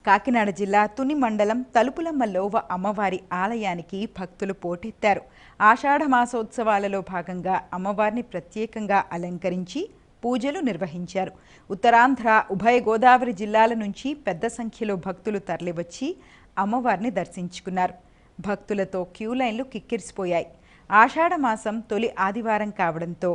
కాకినాడ జిల్లా తుని మండలం తలుపులమ్మ లోవ అమ్మవారి ఆలయానికి భక్తులు పోటెత్తారు. ఆషాఢ మాసోత్సవాలలో భాగంగా అమ్మవారిని ప్రత్యేకంగా అలంకరించి పూజలు నిర్వహించారు. ఉత్తరాంధ్ర, ఉభయ గోదావరి జిల్లాల నుంచి పెద్ద సంఖ్యలో భక్తులు తరలివచ్చి అమ్మవారిని దర్శించుకున్నారు. భక్తులతో క్యూ లైన్లు కిక్కిరిసిపోయాయి. ఆషాఢ మాసం తొలి ఆదివారం కావడంతో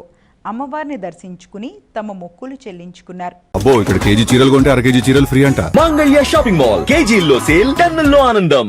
అమ్మవారిని దర్శించుకుని తమ మొక్కులు చెల్లించుకున్నారు. అబ్బో, ఇక్కడ కేజీ చీరలు కొంటే అర కేజీ చీరలు ఫ్రీ అంట. మంగళ్య షాపింగ్ మాల్, కేజీల్లో సేల్, టన్నుల్లో ఆనందం.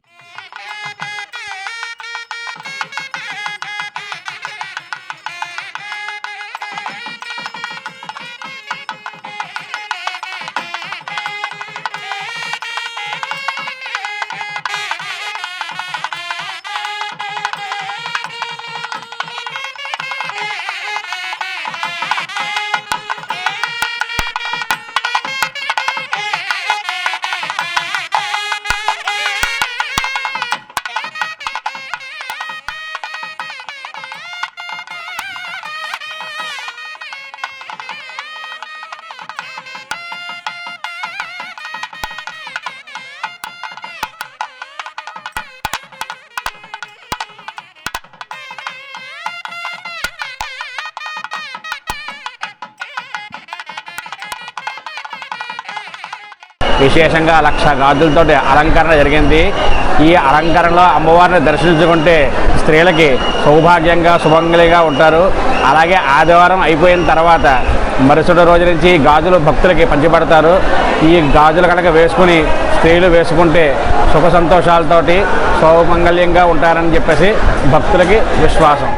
విశేషంగా 1,00,000 గాజులతో అలంకరణ జరిగింది. ఈ అలంకరణలో అమ్మవారిని దర్శించుకుంటే స్త్రీలకి సౌభాగ్యంగా సుమంగళిగా ఉంటారు. అలాగే ఆదివారం అయిపోయిన తర్వాత మరుసటి రోజు నుంచి గాజులు భక్తులకి పంచిపెడతారు. ఈ గాజులు కనుక వేసుకుని స్త్రీలు వేసుకుంటే సుఖ సంతోషాలతోటి సౌమంగళ్యంగా ఉంటారని చెప్పేసి భక్తులకి విశ్వాసం.